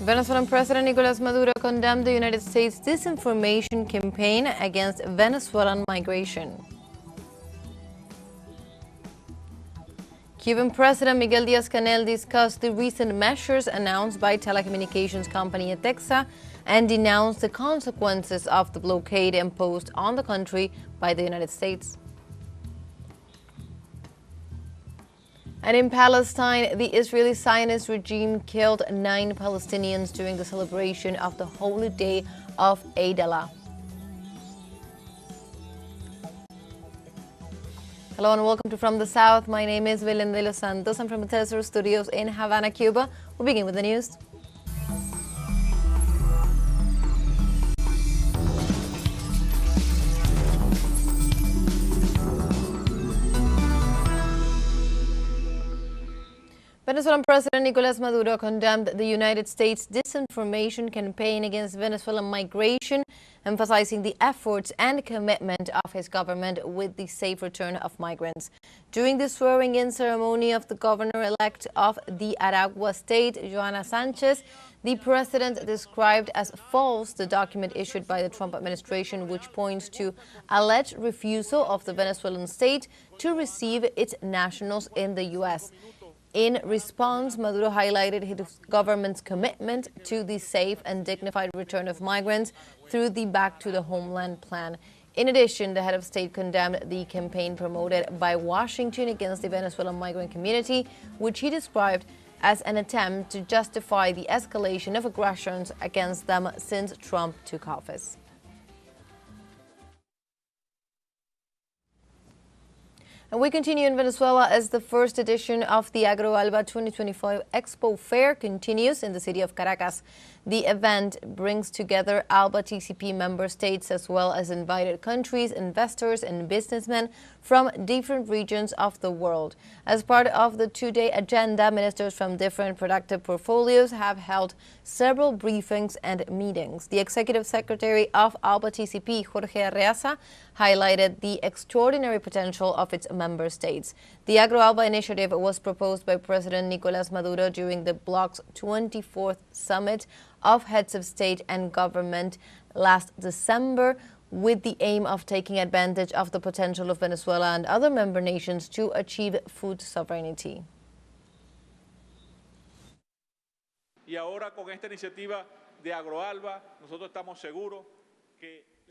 Venezuelan President Nicolás Maduro condemned the United States' disinformation campaign against Venezuelan migration. Cuban President Miguel Díaz-Canel discussed the recent measures announced by telecommunications company FTS and denounced the consequences of the blockade imposed on the country by the United States. And in Palestine, the Israeli Zionist regime killed 9 Palestinians during the celebration of the holy day of Eid al-Adha. Hello and welcome to From the South. My name is Belén de los Santos. I'm from the teleSUR studios in Havana, Cuba. We'll begin with the news. Venezuelan President Nicolás Maduro condemned the United States' disinformation campaign against Venezuelan migration, emphasizing the efforts and commitment of his government with the safe return of migrants. During the swearing-in ceremony of the governor-elect of the Aragua state, Joana Sanchez, the president described as false the document issued by the Trump administration, which points to alleged refusal of the Venezuelan state to receive its nationals in the U.S. In response, Maduro highlighted his government's commitment to the safe and dignified return of migrants through the Back to the Homeland plan. In addition, the head of state condemned the campaign promoted by Washington against the Venezuelan migrant community, which he described as an attempt to justify the escalation of aggressions against them since Trump took office. And we continue in Venezuela as the first edition of the AgroAlba 2025 Expo Fair continues in the city of Caracas. The event brings together ALBA TCP member states as well as invited countries, investors, and businessmen from different regions of the world. As part of the two-day agenda, ministers from different productive portfolios have held several briefings and meetings. The executive secretary of ALBA TCP, Jorge Arreaza, highlighted the extraordinary potential of its member states. The AgroAlba initiative was proposed by President Nicolás Maduro during the bloc's 24th summit of heads of state and government last December, with the aim of taking advantage of the potential of Venezuela and other member nations to achieve food sovereignty.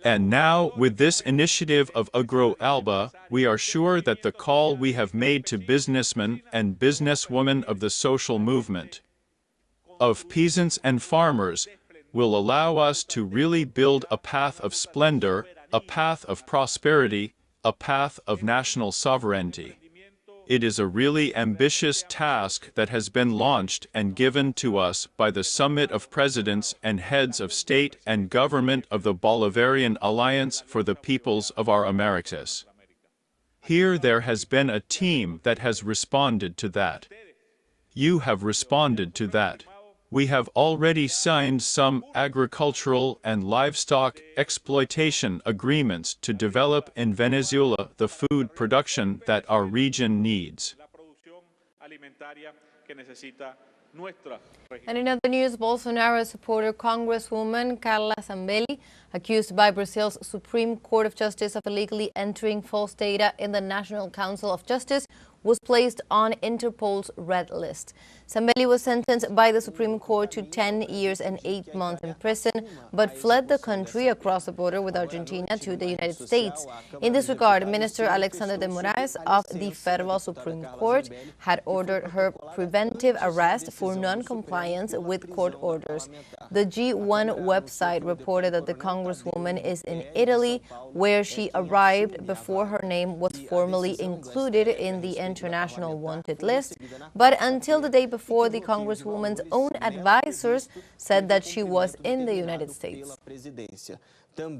And now, with this initiative of AgroAlba, we are sure that the call we have made to businessmen and businesswomen of the social movement, of peasants and farmers, will allow us to really build a path of splendor, a path of prosperity, a path of national sovereignty. It is a really ambitious task that has been launched and given to us by the Summit of Presidents and Heads of State and Government of the Bolivarian Alliance for the Peoples of our Americas. Here there has been a team that has responded to that. You have responded to that. We have already signed some agricultural and livestock exploitation agreements to develop in Venezuela the food production that our region needs. And in other news, Bolsonaro supporter Congresswoman Carla Zambelli, accused by Brazil's Supreme Court of Justice of illegally entering false data in the National Council of Justice, was placed on Interpol's red list. Zambelli was sentenced by the Supreme Court to 10 years and 8 months in prison, but fled the country across the border with Argentina to the United States. In this regard, Minister Alexander de Moraes of the Federal Supreme Court had ordered her preventive arrest for non-compliance with court orders. The G1 website reported that the Congresswoman is in Italy, where she arrived before her name was formally included in the international wanted list, but until the day before, the Congresswoman's own advisors said that she was in the United States. In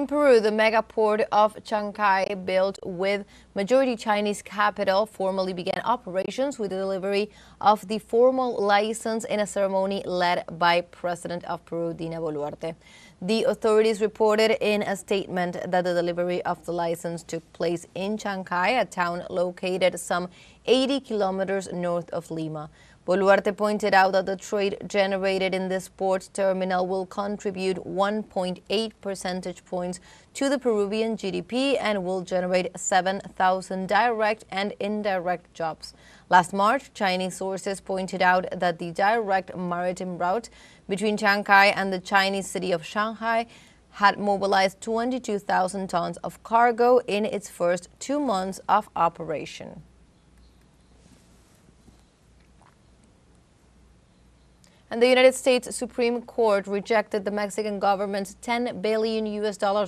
Peru, the mega port of Chancay, built with majority Chinese capital, formally began operations with the delivery of the formal license in a ceremony led by President of Peru, Dina Boluarte. The authorities reported in a statement that the delivery of the license took place in Chancay, a town located some 80 kilometers north of Lima. Boluarte pointed out that the trade generated in this port terminal will contribute 1.8 percentage points to the Peruvian GDP and will generate 7,000 direct and indirect jobs. Last March, Chinese sources pointed out that the direct maritime route between Shanghai and the Chinese city of Shanghai had mobilized 22,000 tons of cargo in its first 2 months of operation. And the United States Supreme Court rejected the Mexican government's $10 billion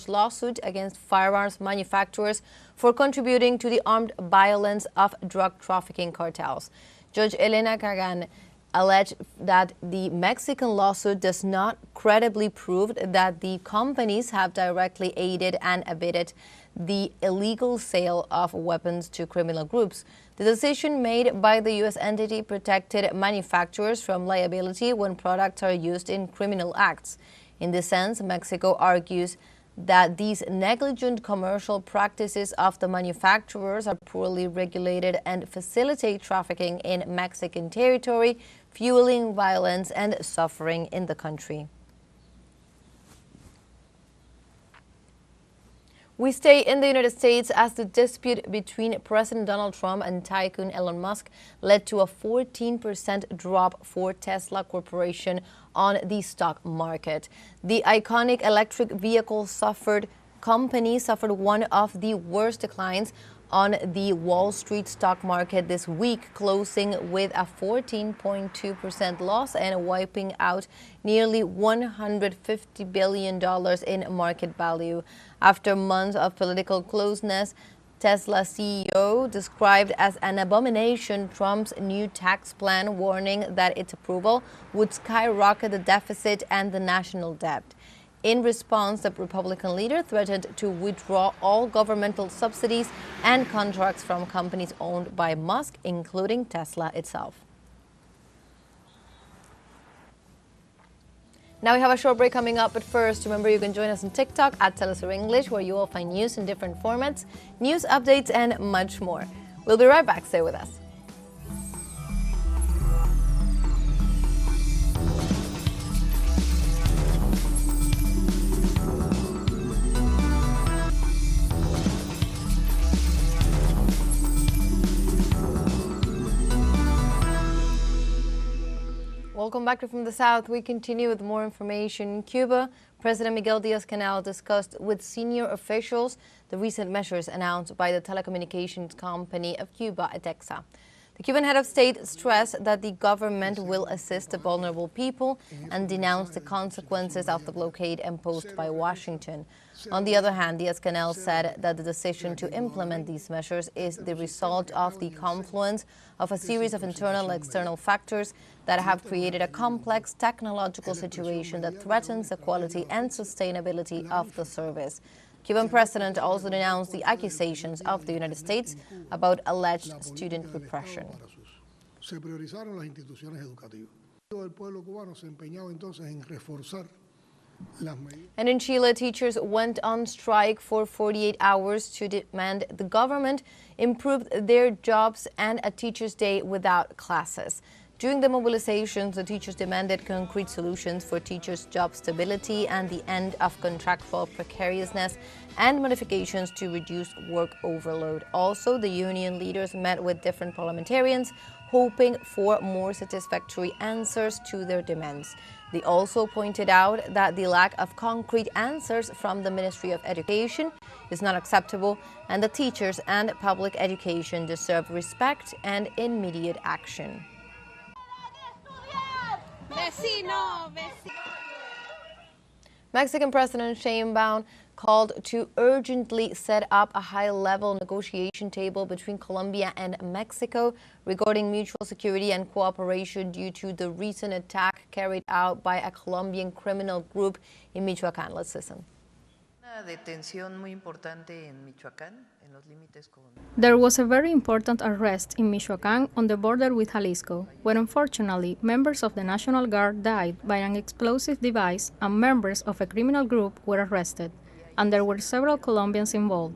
lawsuit against firearms manufacturers for contributing to the armed violence of drug trafficking cartels. Judge Elena Kagan alleged that the Mexican lawsuit does not credibly prove that the companies have directly aided and abetted the illegal sale of weapons to criminal groups. The decision made by the U.S. entity protected manufacturers from liability when products are used in criminal acts. In this sense, Mexico argues that these negligent commercial practices of the manufacturers are poorly regulated and facilitate trafficking in Mexican territory, fueling violence and suffering in the country. We stay in the United States as the dispute between President Donald Trump and tycoon Elon Musk led to a 14% drop for Tesla Corporation on the stock market. The iconic electric vehicle company suffered one of the worst declines on the Wall Street stock market this week, closing with a 14.2% loss and wiping out nearly $150 billion in market value. After months of political closeness, Tesla CEO described as an abomination Trump's new tax plan, warning that its approval would skyrocket the deficit and the national debt. In response, the Republican leader threatened to withdraw all governmental subsidies and contracts from companies owned by Musk, including Tesla itself. Now we have a short break coming up, but first, remember you can join us on TikTok at teleSUR English, where you will find news in different formats, news updates, and much more. We'll be right back. Stay with us. Welcome back to From the South. We continue with more information. In Cuba, President Miguel Díaz-Canel discussed with senior officials the recent measures announced by the telecommunications company of Cuba, ETEXA. The Cuban head of state stressed that the government will assist the vulnerable people and denounced the consequences of the blockade imposed by Washington. On the other hand, Díaz-Canel said that the decision to implement these measures is the result of the confluence of a series of internal and external factors that have created a complex technological situation that threatens the quality and sustainability of the service. Cuban president also denounced the accusations of the United States about alleged student repression. And in Chile, teachers went on strike for 48 hours to demand the government improve their jobs and a teacher's day without classes. During the mobilizations, the teachers demanded concrete solutions for teachers' job stability and the end of contractual precariousness and modifications to reduce work overload. Also, the union leaders met with different parliamentarians, hoping for more satisfactory answers to their demands. They also pointed out that the lack of concrete answers from the Ministry of Education is not acceptable, and the teachers and public education deserve respect and immediate action. Mexican President Sheinbaum called to urgently set up a high-level negotiation table between Colombia and Mexico regarding mutual security and cooperation due to the recent attack carried out by a Colombian criminal group in Michoacán. Let's listen. There was a very important arrest in Michoacán on the border with Jalisco, where unfortunately members of the National Guard died by an explosive device and members of a criminal group were arrested, and there were several Colombians involved.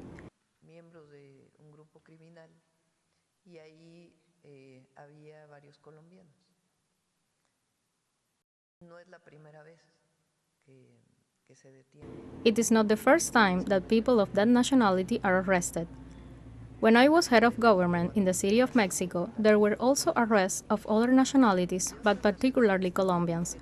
It is not the first time that people of that nationality are arrested. When I was head of government in the city of Mexico, there were also arrests of other nationalities, but particularly Colombians.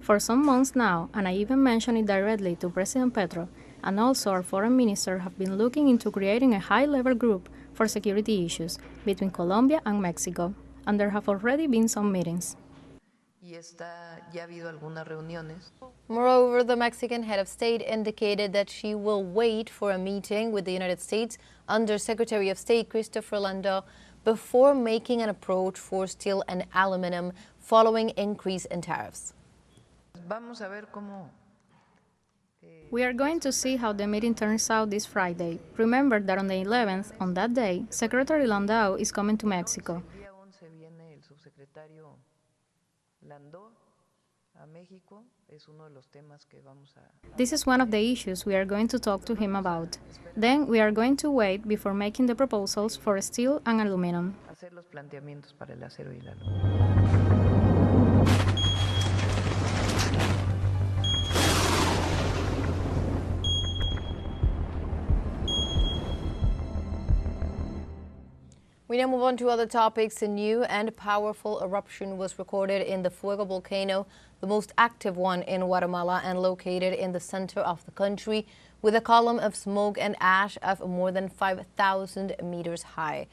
For some months now, and I even mentioned it directly to President Petro, and also our foreign minister have been looking into creating a high-level group for security issues between Colombia and Mexico, and there have already been some meetings. Moreover, the Mexican head of state indicated that she will wait for a meeting with the United States Under Secretary of State Christopher Landau before making an approach for steel and aluminum following increase in tariffs. We are going to see how the meeting turns out this Friday. Remember that on the 11th, on that day, Secretary Landau is coming to Mexico. This is one of the issues we are going to talk to him about. Then we are going to wait before making the proposals for steel and aluminum. We now move on to other topics. A new and powerful eruption was recorded in the Fuego volcano, the most active one in Guatemala and located in the center of the country, with a column of smoke and ash of more than 5,000 meters high.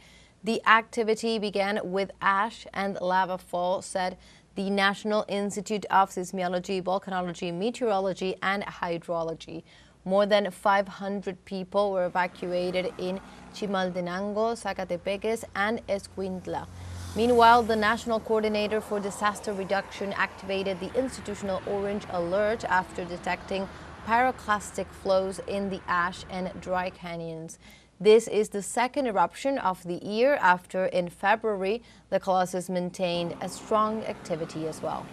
The activity began with ash and lava fall, said the National Institute of Seismology, Volcanology, Meteorology and Hydrology. More than 500 people were evacuated in Chimaltenango, Zacatepeques, and Escuintla. Meanwhile, the National Coordinator for Disaster Reduction activated the institutional orange alert after detecting pyroclastic flows in the ash and dry canyons. This is the second eruption of the year after, in February, the colossus maintained a strong activity as well.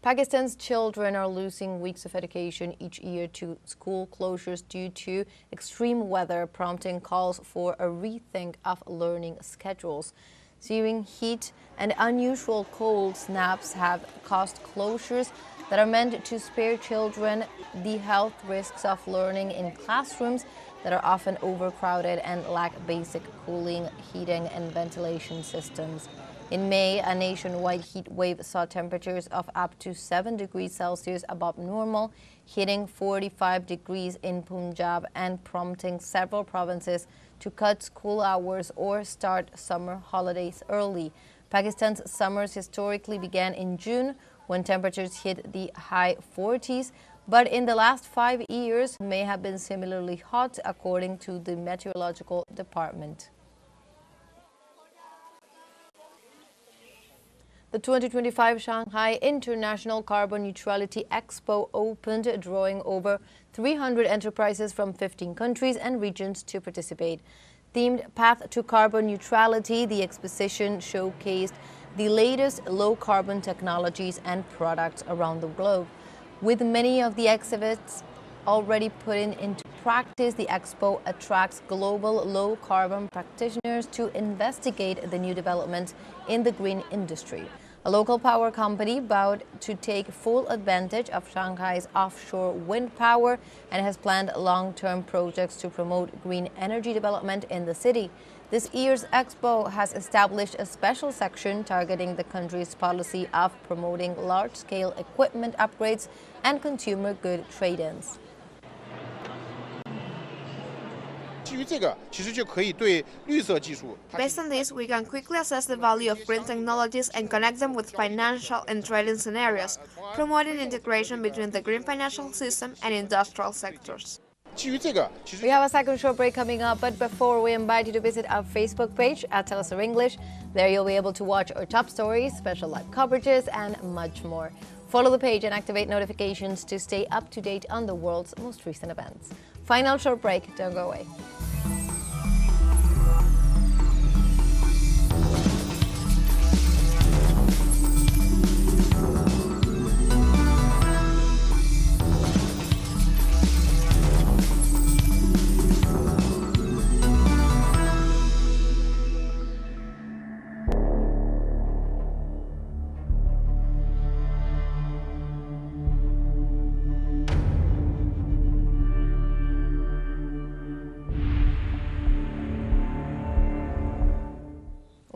Pakistan's children are losing weeks of education each year to school closures due to extreme weather, prompting calls for a rethink of learning schedules. Searing heat and unusual cold snaps have caused closures that are meant to spare children the health risks of learning in classrooms that are often overcrowded and lack basic cooling, heating, and ventilation systems. In May, a nationwide heat wave saw temperatures of up to 7 degrees Celsius above normal, hitting 45 degrees in Punjab and prompting several provinces to cut school hours or start summer holidays early. Pakistan's summers historically began in June, when temperatures hit the high 40s, but in the last 5 years may have been similarly hot, according to the Meteorological Department. The 2025 Shanghai International Carbon Neutrality Expo opened, drawing over 300 enterprises from 15 countries and regions to participate. Themed Path to Carbon Neutrality, the exposition showcased the latest low-carbon technologies and products around the globe. With many of the exhibits already put into practice, the expo attracts global low-carbon practitioners to investigate the new developments in the green industry. A local power company vowed to take full advantage of Shanghai's offshore wind power and has planned long-term projects to promote green energy development in the city. This year's expo has established a special section targeting the country's policy of promoting large-scale equipment upgrades and consumer good trade-ins. Based on this, we can quickly assess the value of green technologies and connect them with financial and trading scenarios, promoting integration between the green financial system and industrial sectors. We have a second short break coming up, but before we invite you to visit our Facebook page at teleSUR English. There you'll be able to watch our top stories, special live coverages, and much more. Follow the page and activate notifications to stay up to date on the world's most recent events. Final short break, don't go away.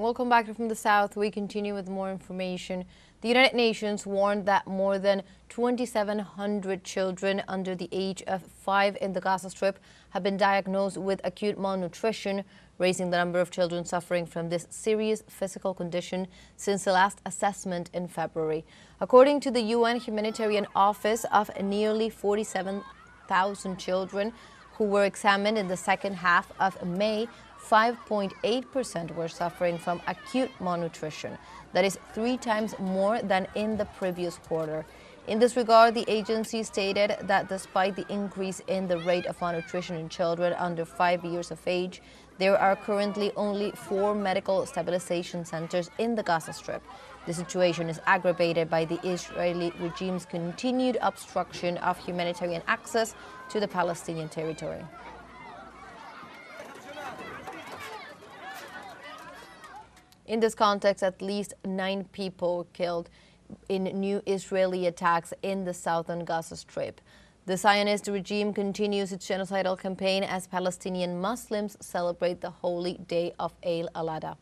Welcome back from the South. We continue with more information. The United Nations warned that more than 2,700 children under the age of 5 in the Gaza Strip have been diagnosed with acute malnutrition, raising the number of children suffering from this serious physical condition since the last assessment in February. According to the UN Humanitarian Office, of nearly 47,000 children who were examined in the second half of May, 5.8% were suffering from acute malnutrition. That is 3 times more than in the previous quarter. In this regard, the agency stated that despite the increase in the rate of malnutrition in children under 5 years of age, there are currently only 4 medical stabilization centers in the Gaza Strip. The situation is aggravated by the Israeli regime's continued obstruction of humanitarian access to the Palestinian territory. In this context, at least 9 people were killed in new Israeli attacks in the southern Gaza Strip. The Zionist regime continues its genocidal campaign as Palestinian Muslims celebrate the holy day of Eid al-Adha.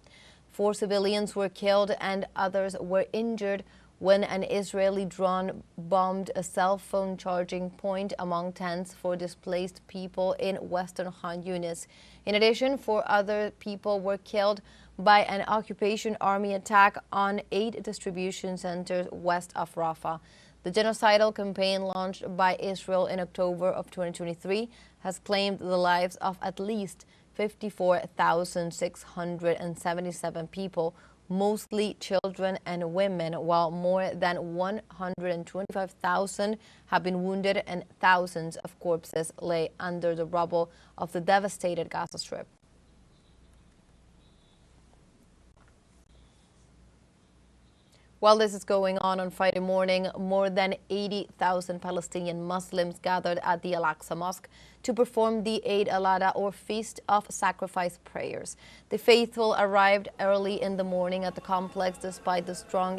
4 civilians were killed and others were injured when an Israeli drone bombed a cell phone charging point among tents for displaced people in western Khan Yunis. In addition, 4 other people were killed by an occupation army attack on 8 distribution centers west of Rafah. The genocidal campaign launched by Israel in October of 2023 has claimed the lives of at least 54,677 people, mostly children and women, while more than 125,000 have been wounded and thousands of corpses lay under the rubble of the devastated Gaza Strip. While this is going on Friday morning, more than 80,000 Palestinian Muslims gathered at the Al-Aqsa Mosque to perform the Eid al-Adha or Feast of Sacrifice prayers. The faithful arrived early in the morning at the complex despite the strong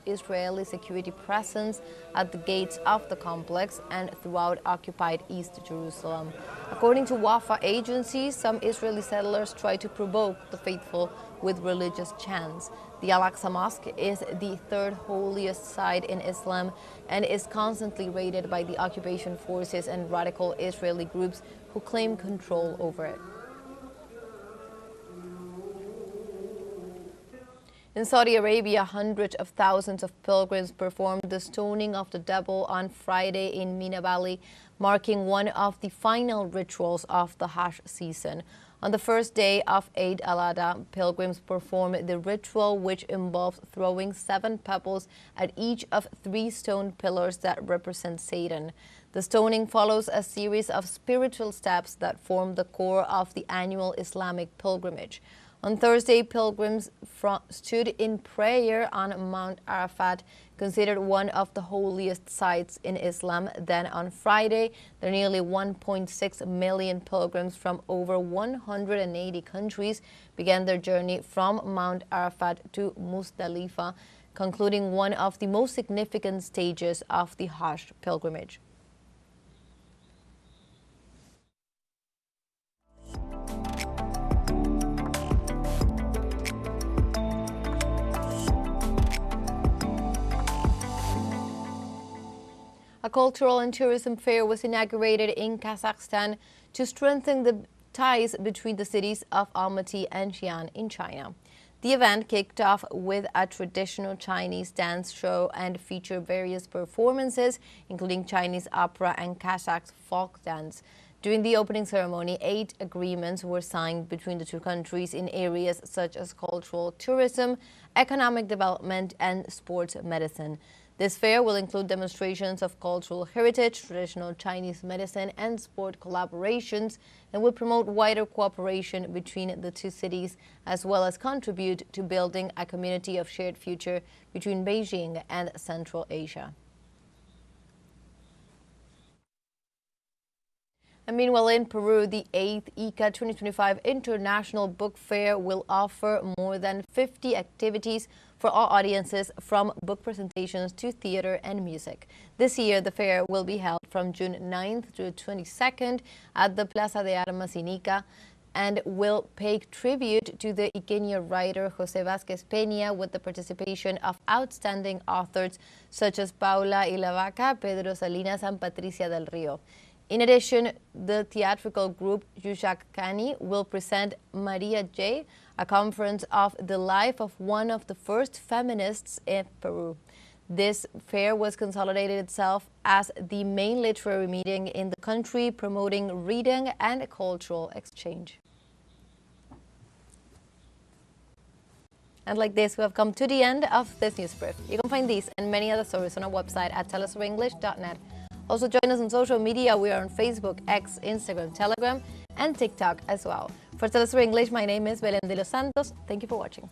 Israeli security presence at the gates of the complex and throughout occupied East Jerusalem. According to Wafa agencies, some Israeli settlers tried to provoke the faithful with religious chants. The Al-Aqsa Mosque is the 3rd holiest site in Islam and is constantly raided by the occupation forces and radical Israeli groups who claim control over it. In Saudi Arabia, hundreds of thousands of pilgrims performed the stoning of the devil on Friday in Mina Valley, marking one of the final rituals of the Hajj season. On the first day of Eid al-Adha, pilgrims perform the ritual, which involves throwing 7 pebbles at each of 3 stone pillars that represent Satan. The stoning follows a series of spiritual steps that form the core of the annual Islamic pilgrimage. On Thursday, pilgrims stood in prayer on Mount Arafat, considered one of the holiest sites in Islam. Then on Friday, the nearly 1.6 million pilgrims from over 180 countries began their journey from Mount Arafat to Muzdalifah, concluding one of the most significant stages of the Hajj pilgrimage. A cultural and tourism fair was inaugurated in Kazakhstan to strengthen the ties between the cities of Almaty and Xi'an in China. The event kicked off with a traditional Chinese dance show and featured various performances, including Chinese opera and Kazakh folk dance. During the opening ceremony, 8 agreements were signed between the 2 countries in areas such as cultural tourism, economic development, and sports medicine. This fair will include demonstrations of cultural heritage, traditional Chinese medicine, and sport collaborations, and will promote wider cooperation between the 2 cities, as well as contribute to building a community of shared future between Beijing and Central Asia. And meanwhile, in Peru, the 8th ICA 2025 International Book Fair will offer more than 50 activities for all audiences, from book presentations to theater and music. This year, the fair will be held from June 9th to 22nd at the Plaza de Armas in Ica. and will pay tribute to the Iqueño writer José Vázquez Peña with the participation of outstanding authors such as Paula Ilavaca, Pedro Salinas, and Patricia del Rio. In addition, the theatrical group Yushakani will present Maria J., a conference of the life of one of the first feminists in Peru. This fair was consolidated itself as the main literary meeting in the country, promoting reading and cultural exchange. And like this, we have come to the end of this news brief. You can find these and many other stories on our website at telesurenglish.net. Also join us on social media. We are on Facebook, X, Instagram, Telegram, and TikTok as well. For TeleSUR English, my name is Belén de los Santos. Thank you for watching.